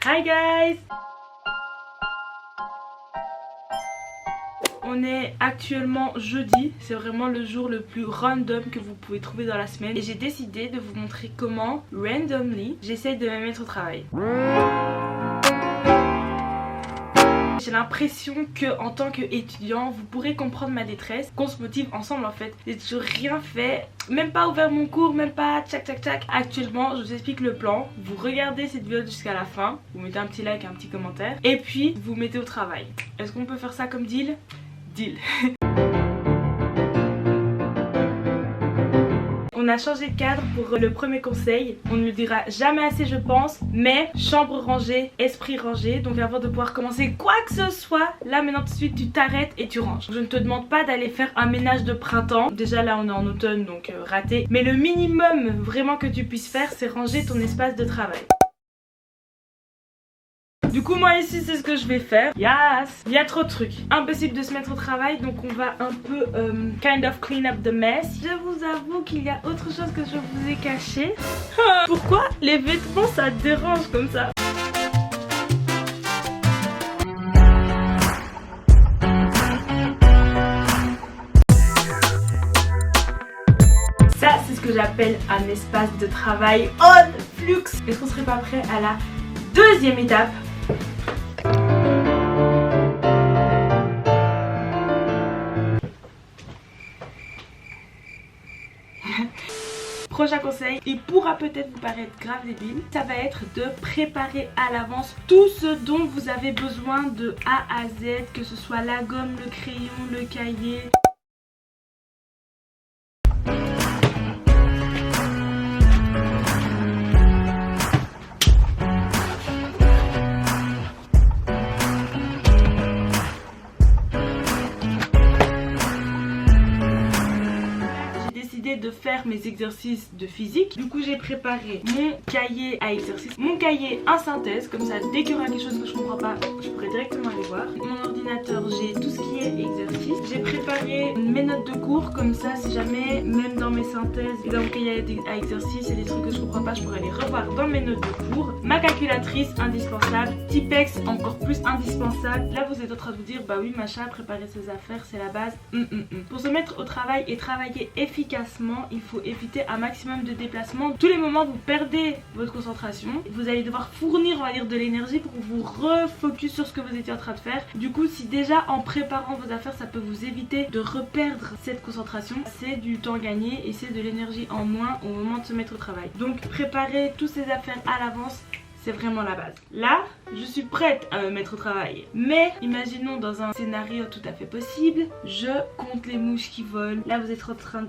Hi guys! On est actuellement jeudi, c'est vraiment le jour le plus random que vous pouvez trouver dans la semaine et j'ai décidé de vous montrer comment, randomly, j'essaye de me mettre au travail. J'ai l'impression que en tant qu'étudiant, vous pourrez comprendre ma détresse, qu'on se motive ensemble en fait. J'ai toujours rien fait, même pas ouvert mon cours, même pas tchac tchac tchac. Actuellement, je vous explique le plan. Vous regardez cette vidéo jusqu'à la fin, vous mettez un petit like, un petit commentaire et puis vous mettez au travail. Est-ce qu'on peut faire ça comme deal? Deal. On a changé de cadre pour le premier conseil. On ne le dira jamais assez je pense, mais chambre rangée, esprit rangé. Donc avant de pouvoir commencer quoi que ce soit, là maintenant tout de suite tu t'arrêtes et tu ranges. Je ne te demande pas d'aller faire un ménage de printemps. Déjà là on est en automne donc raté. Mais le minimum vraiment que tu puisses faire c'est ranger ton espace de travail. Du coup moi ici c'est ce que je vais faire. Yes. Il y a trop de trucs. Impossible de se mettre au travail donc on va un peu kind of clean up the mess. Je vous avoue qu'il y a autre chose que je vous ai caché. Pourquoi les vêtements ça dérange comme ça? Ça c'est ce que j'appelle un espace de travail on flux. Est-ce qu'on serait pas prêt à la deuxième étape? Prochain conseil, il pourra peut-être vous paraître grave débile, ça va être de préparer à l'avance tout ce dont vous avez besoin de A à Z, que ce soit la gomme, le crayon, le cahier. De faire mes exercices de physique. Du coup j'ai préparé mon cahier à exercices, mon cahier en synthèse, comme ça dès qu'il y aura quelque chose que je comprends pas je pourrai directement aller voir. Mon ordinateur, j'ai tout ce qui est exercice. J'ai préparé mes notes de cours, comme ça si jamais même dans mes synthèses et dans mon cahier à exercices il y a des trucs que je comprends pas, je pourrais les revoir dans mes notes de cours. Ma calculatrice indispensable, Tipex encore plus indispensable. Là vous êtes en train de vous dire bah oui machin, préparer ses affaires c'est la base. Pour se mettre au travail et travailler efficacement, il faut éviter un maximum de déplacements. Tous les moments vous perdez votre concentration, vous allez devoir fournir on va dire de l'énergie pour vous refocus sur ce que vous étiez en train de faire. Du coup si déjà en préparant vos affaires ça peut vous éviter de reperdre cette concentration, c'est du temps gagné et c'est de l'énergie en moins au moment de se mettre au travail. Donc préparer toutes ces affaires à l'avance, c'est vraiment la base. Là, je suis prête à me mettre au travail. Mais imaginons dans un scénario tout à fait possible, je compte les mouches qui volent. Là, vous êtes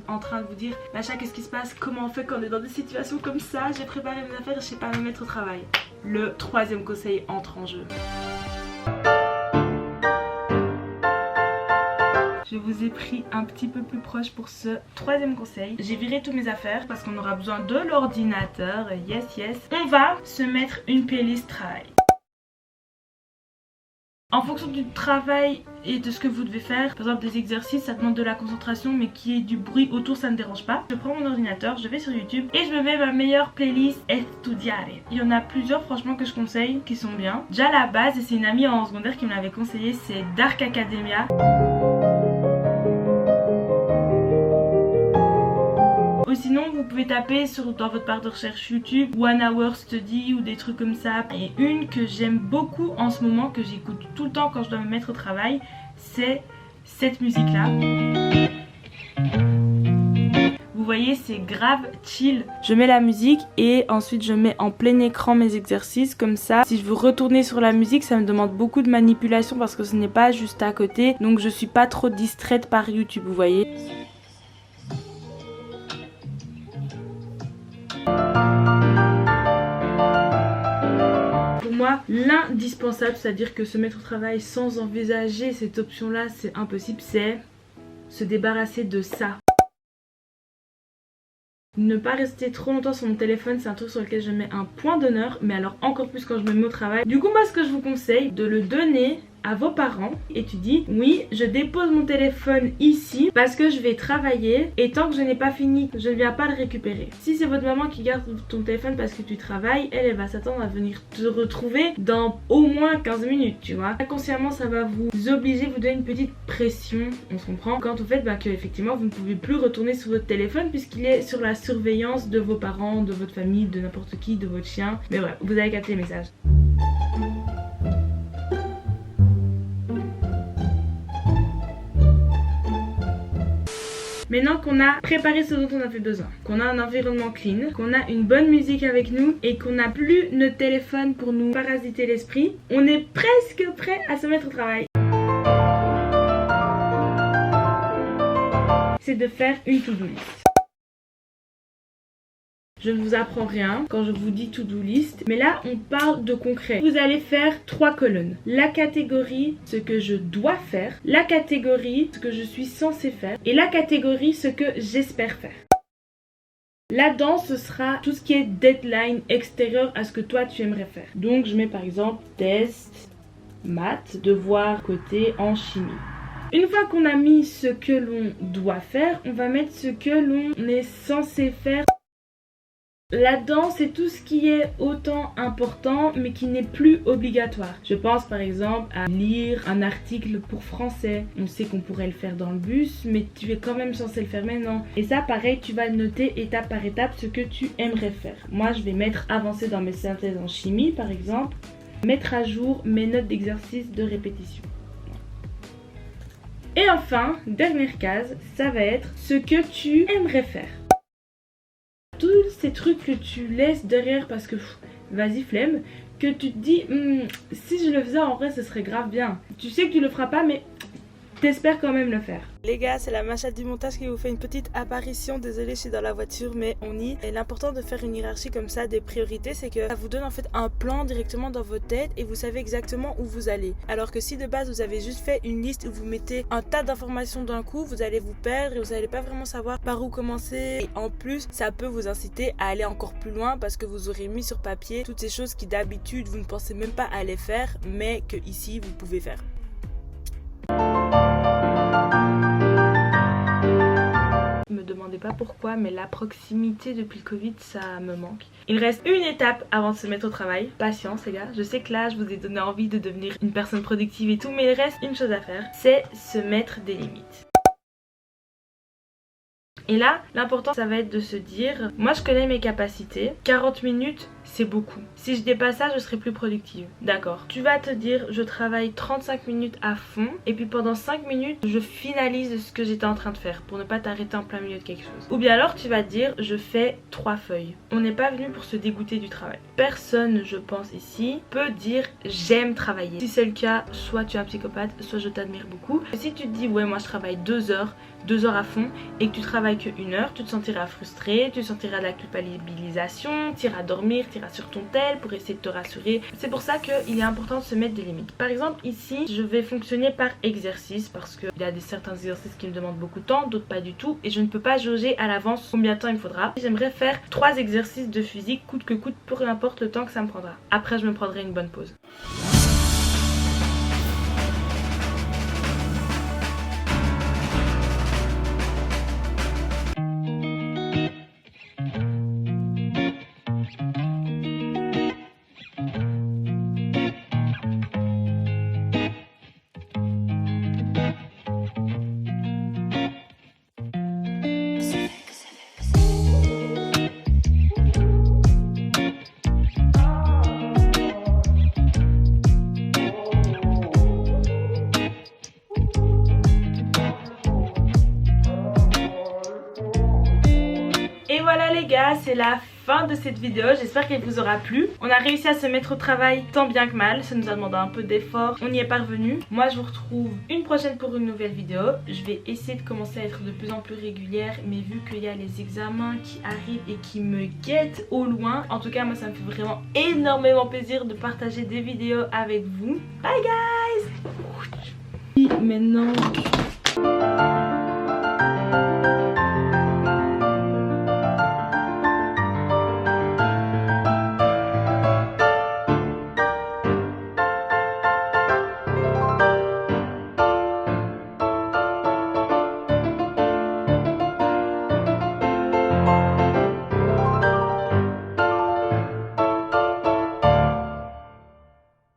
en train de vous dire, Macha, qu'est-ce qui se passe? Comment on fait quand on est dans des situations comme ça? J'ai préparé mes affaires et je sais pas me mettre au travail. Le troisième conseil entre en jeu. Je vous ai pris un petit peu plus proche pour ce troisième conseil. J'ai viré toutes mes affaires parce qu'on aura besoin de l'ordinateur. Yes, yes. On va se mettre une playlist travail. En fonction du travail et de ce que vous devez faire, par exemple des exercices ça demande de la concentration mais qu'il y ait du bruit autour ça ne dérange pas. Je prends mon ordinateur, je vais sur YouTube et je me mets ma meilleure playlist Estudiare. Il y en a plusieurs franchement que je conseille qui sont bien. Déjà la base, et c'est une amie en secondaire qui me l'avait conseillé, c'est Dark Academia. Ou sinon vous pouvez taper dans votre barre de recherche YouTube 1 Hour Study ou des trucs comme ça. Et une que j'aime beaucoup en ce moment, que j'écoute tout le temps quand je dois me mettre au travail, c'est cette musique là. Vous voyez c'est grave chill. Je mets la musique et ensuite je mets en plein écran mes exercices comme ça. Si je veux retourner sur la musique ça me demande beaucoup de manipulation parce que ce n'est pas juste à côté. Donc je suis pas trop distraite par YouTube vous voyez. Pour moi, l'indispensable, c'est-à-dire que se mettre au travail sans envisager cette option-là, c'est impossible, c'est se débarrasser de ça. Ne pas rester trop longtemps sur mon téléphone, c'est un truc sur lequel je mets un point d'honneur, mais alors encore plus quand je me mets au travail. Du coup moi ce que je vous conseille, de le donner à vos parents et tu dis oui, je dépose mon téléphone ici parce que je vais travailler et tant que je n'ai pas fini, je ne viens pas le récupérer. Si c'est votre maman qui garde ton téléphone parce que tu travailles, elle va s'attendre à venir te retrouver dans au moins 15 minutes, tu vois. Inconsciemment, ça va vous obliger, vous donner une petite pression, on se comprend, quand vous faites que effectivement vous ne pouvez plus retourner sur votre téléphone puisqu'il est sur la surveillance de vos parents, de votre famille, de n'importe qui, de votre chien. Mais voilà, vous avez capté le message. Maintenant qu'on a préparé ce dont on a fait besoin, qu'on a un environnement clean, qu'on a une bonne musique avec nous et qu'on n'a plus notre téléphone pour nous parasiter l'esprit, on est presque prêt à se mettre au travail. C'est de faire une to-do list. Je ne vous apprends rien quand je vous dis to-do list, mais là on parle de concret. Vous allez faire 3 colonnes. La catégorie, ce que je dois faire, la catégorie, ce que je suis censée faire, et la catégorie, ce que j'espère faire. Là-dedans, ce sera tout ce qui est deadline extérieur à ce que toi tu aimerais faire. Donc je mets par exemple test, maths, devoir côté en chimie. Une fois qu'on a mis ce que l'on doit faire, on va mettre ce que l'on est censé faire. Là-dedans, c'est tout ce qui est autant important mais qui n'est plus obligatoire. Je pense par exemple à lire un article pour français. On sait qu'on pourrait le faire dans le bus, mais tu es quand même censé le faire maintenant. Et ça, pareil, tu vas noter étape par étape ce que tu aimerais faire. Moi, je vais mettre avancer dans mes synthèses en chimie, par exemple. Mettre à jour mes notes d'exercice de répétition. Et enfin, dernière case, ça va être ce que tu aimerais faire. Tous ces trucs que tu laisses derrière parce que vas-y flemme, que tu te dis si je le faisais en vrai ce serait grave bien. Tu sais que tu le feras pas mais t'espères quand même le faire. Les gars, c'est la Macha du montage qui vous fait une petite apparition. Désolée, je suis dans la voiture, mais on y est. Et l'important de faire une hiérarchie comme ça des priorités, c'est que ça vous donne en fait un plan directement dans votre tête et vous savez exactement où vous allez. Alors que si de base vous avez juste fait une liste où vous mettez un tas d'informations d'un coup, vous allez vous perdre et vous n'allez pas vraiment savoir par où commencer. Et en plus, ça peut vous inciter à aller encore plus loin parce que vous aurez mis sur papier toutes ces choses qui d'habitude vous ne pensez même pas à les faire, mais que ici vous pouvez faire. Me demandez pas pourquoi, mais la proximité depuis le Covid, ça me manque. Il reste une étape avant de se mettre au travail. Patience les gars, je sais que là je vous ai donné envie de devenir une personne productive et tout, mais il reste une chose à faire, c'est se mettre des limites. Et là, l'important ça va être de se dire, moi je connais mes capacités, 40 minutes c'est beaucoup. Si je dépasse ça, je serai plus productive. D'accord. Tu vas te dire, je travaille 35 minutes à fond et puis pendant 5 minutes, je finalise ce que j'étais en train de faire pour ne pas t'arrêter en plein milieu de quelque chose. Ou bien alors, tu vas te dire, je fais 3 feuilles. On n'est pas venu pour se dégoûter du travail. Personne, je pense ici, peut dire j'aime travailler. Si c'est le cas, soit tu es un psychopathe, soit je t'admire beaucoup. Si tu te dis, ouais, moi je travaille 2 heures à fond et que tu travailles que 1 heure, tu te sentiras frustré, tu sentiras de la culpabilisation, tu iras dormir, tu iras sur ton tel pour essayer de te rassurer. C'est pour ça qu'il est important de se mettre des limites. Par exemple ici je vais fonctionner par exercice parce qu'il y a certains exercices qui me demandent beaucoup de temps, d'autres pas du tout et je ne peux pas jauger à l'avance combien de temps il me faudra. J'aimerais faire 3 exercices de physique coûte que coûte, peu importe le temps que ça me prendra. Après je me prendrai une bonne pause. Voilà les gars, c'est la fin de cette vidéo, j'espère qu'elle vous aura plu. On a réussi à se mettre au travail tant bien que mal, ça nous a demandé un peu d'effort, on y est parvenu. Moi je vous retrouve une prochaine pour une nouvelle vidéo. Je vais essayer de commencer à être de plus en plus régulière, mais vu qu'il y a les examens qui arrivent et qui me guettent au loin, en tout cas moi ça me fait vraiment énormément plaisir de partager des vidéos avec vous. Bye guys. Et maintenant...